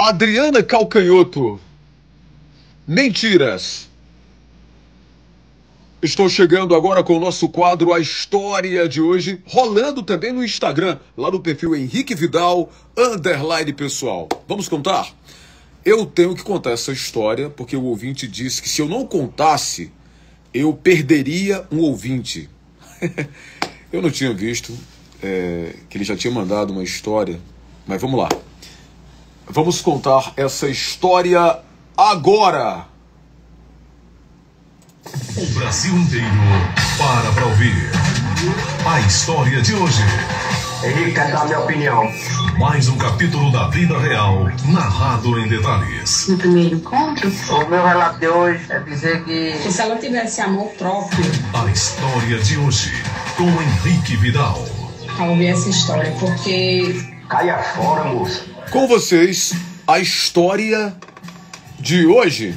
Adriana Calcanhoto. Mentiras. Estou chegando agora com o nosso quadro A História de Hoje, rolando também no Instagram, lá no perfil Henrique Vidal, _pessoal. Vamos contar? Eu tenho que contar essa história, porque o ouvinte disse que se eu não contasse, eu perderia um ouvinte. Eu não tinha visto que ele já tinha mandado uma história, mas vamos lá. Vamos contar essa história agora. O Brasil inteiro para ouvir a história de hoje. Henrique, quer dar a minha opinião? Mais um capítulo da vida real, narrado em detalhes. No primeiro encontro, O meu relato de hoje é dizer que se ela tivesse amor próprio, A história de hoje, com Henrique Vidal. a ouvir essa história, porque caia fora, moça. Com vocês, a história de hoje.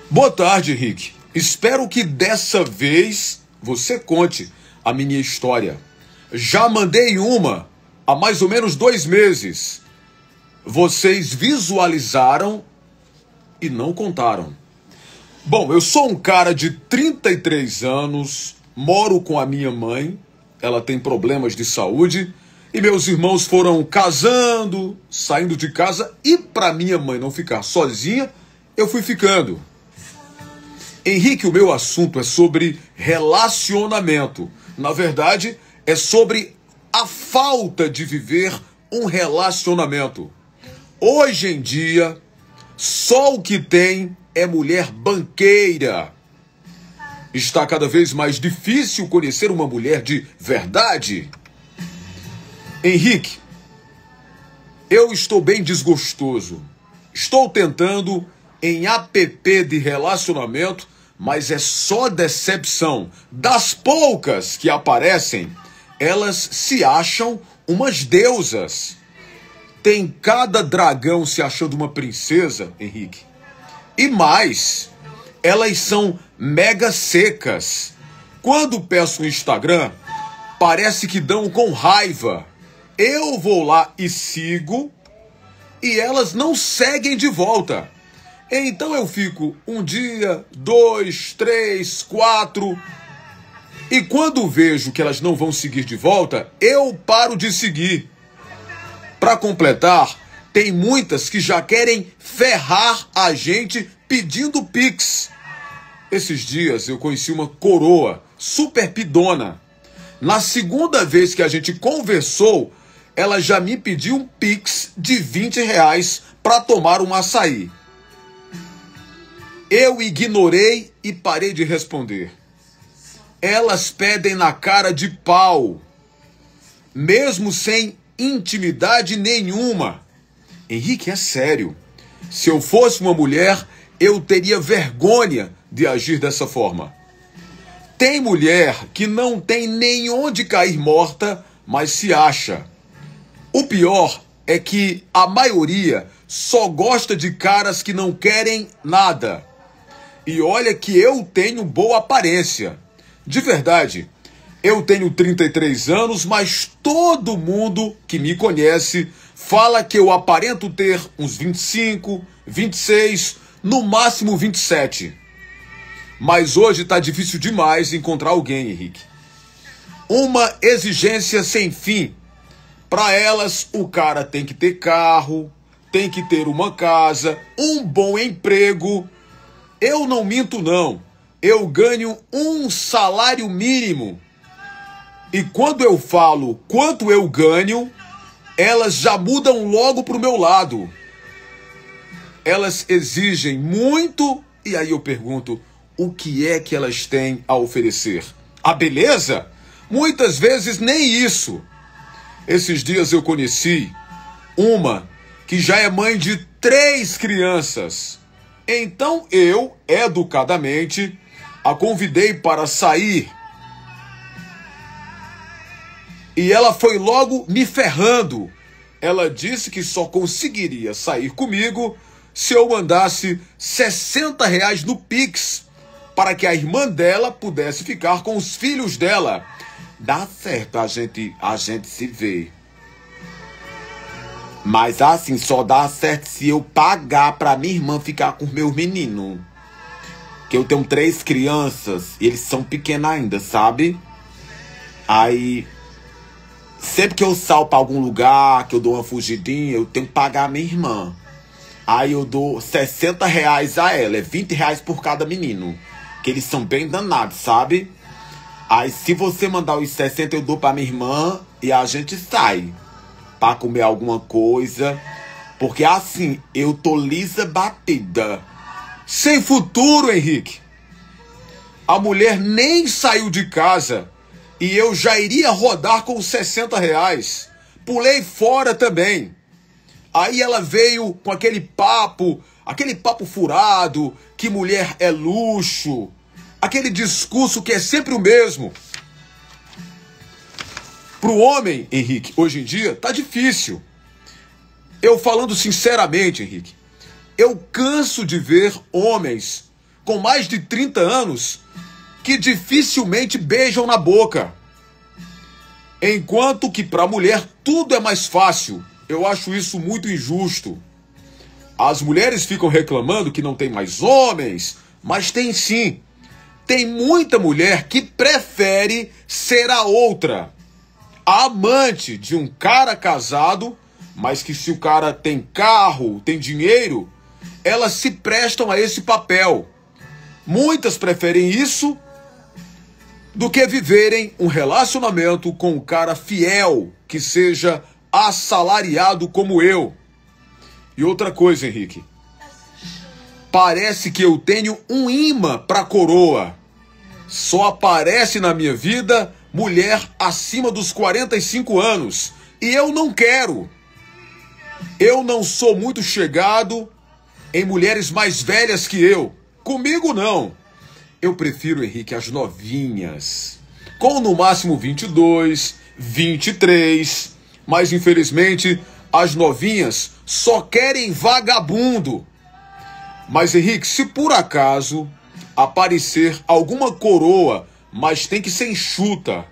Boa tarde, Henrique. Espero que dessa vez você conte a minha história. Já mandei uma há mais ou menos 2 meses. Vocês visualizaram e não contaram. Bom, eu sou um cara de 33 anos, moro com a minha mãe, ela tem problemas de saúde, e meus irmãos foram casando, saindo de casa, e para minha mãe não ficar sozinha, eu fui ficando. Henrique, o meu assunto é sobre relacionamento. Na verdade, é sobre a falta de viver um relacionamento. Hoje em dia, só o que tem é mulher banqueira. Está cada vez mais difícil conhecer uma mulher de verdade. Henrique, eu estou bem desgostoso. Estou tentando em app de relacionamento, mas é só decepção. Das poucas que aparecem, elas se acham umas deusas. Tem cada dragão se achando uma princesa, Henrique. E mais, elas são mega secas. Quando peço o Instagram, parece que dão com raiva. Eu vou lá e sigo, e elas não seguem de volta. Então eu fico 1 dia, 2, 3, 4. E quando vejo que elas não vão seguir de volta, eu paro de seguir. Para completar, tem muitas que já querem ferrar a gente pedindo Pix. Esses dias eu conheci uma coroa super pidona. Na segunda vez que a gente conversou, ela já me pediu um Pix de R$20 para tomar um açaí. Eu ignorei e parei de responder. Elas pedem na cara de pau, mesmo sem intimidade nenhuma. Henrique, é sério. Se eu fosse uma mulher, eu teria vergonha de agir dessa forma. Tem mulher que não tem nem onde cair morta, mas se acha. O pior é que a maioria só gosta de caras que não querem nada. E olha que eu tenho boa aparência. De verdade, eu tenho 33 anos, mas todo mundo que me conhece fala que eu aparento ter uns 25, 26, no máximo 27. Mas hoje tá difícil demais encontrar alguém, Henrique. Uma exigência sem fim. Para elas, o cara tem que ter carro, tem que ter uma casa, um bom emprego. Eu não minto, não. Eu ganho um salário mínimo. E quando eu falo quanto eu ganho, elas já mudam logo pro meu lado. Elas exigem muito, e aí eu pergunto, o que é que elas têm a oferecer? A beleza? Muitas vezes nem isso. Esses dias eu conheci uma que já é mãe de 3 crianças. Então eu, educadamente, a convidei para sair. E ela foi logo me ferrando. Ela disse que só conseguiria sair comigo se eu mandasse R$60 no Pix para que a irmã dela pudesse ficar com os filhos dela. Dá certo, a gente se vê. Mas assim, só dá certo se eu pagar pra minha irmã ficar com os meus meninos. Que eu tenho 3 crianças e eles são pequenos ainda, sabe? Aí, sempre que eu saio pra algum lugar, que eu dou uma fugidinha, eu tenho que pagar a minha irmã. Aí eu dou R$60 a ela, é R$20 por cada menino. Que eles são bem danados, sabe? Aí se você mandar os 60, eu dou pra minha irmã e a gente sai pra comer alguma coisa. Porque assim, eu tô lisa batida. Sem futuro, Henrique. A mulher nem saiu de casa e eu já iria rodar com os R$60. Pulei fora também. Aí ela veio com aquele papo furado, que mulher é luxo. Aquele discurso que é sempre o mesmo. Pro homem, Henrique, hoje em dia, tá difícil. Eu falando sinceramente, Henrique, eu canso de ver homens com mais de 30 anos que dificilmente beijam na boca. Enquanto que para a mulher tudo é mais fácil. Eu acho isso muito injusto. As mulheres ficam reclamando que não tem mais homens, mas tem sim. Tem muita mulher que prefere ser a outra, a amante de um cara casado, mas que se o cara tem carro, tem dinheiro, elas se prestam a esse papel. Muitas preferem isso do que viverem um relacionamento com um cara fiel, que seja assalariado como eu. E outra coisa, Henrique, parece que eu tenho um imã pra coroa. Só aparece na minha vida mulher acima dos 45 anos. E eu não quero. Eu não sou muito chegado em mulheres mais velhas que eu. Comigo não. Eu prefiro, Henrique, as novinhas. Com no máximo 22, 23. Mas infelizmente as novinhas só querem vagabundo. Mas Henrique, se por acaso aparecer alguma coroa, mas tem que ser enxuta.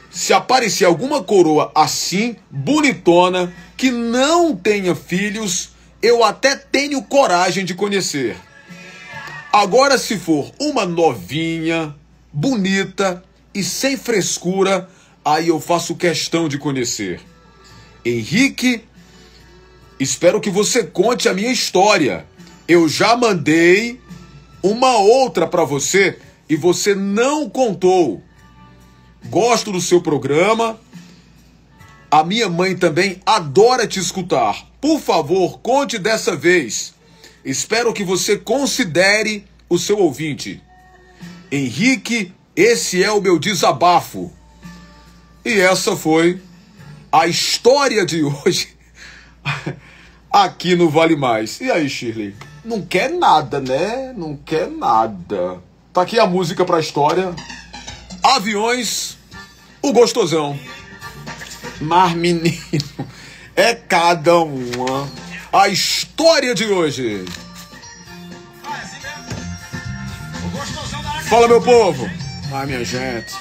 Se aparecer alguma coroa assim, bonitona, que não tenha filhos, eu até tenho coragem de conhecer. Agora, se for uma novinha, bonita e sem frescura, aí eu faço questão de conhecer. Henrique, espero que você conte a minha história. Eu já mandei uma outra para você e você não contou. Gosto do seu programa. A minha mãe também adora te escutar. Por favor, conte dessa vez. Espero que você considere o seu ouvinte. Henrique, esse é o meu desabafo. E essa foi a história de hoje aqui no Vale Mais. E aí, Shirley? Não quer nada, né? Não quer nada. Tá aqui a música pra história. Aviões, o gostosão. Mas, menino, é cada uma. A história de hoje. Fala, meu povo. Ai, minha gente.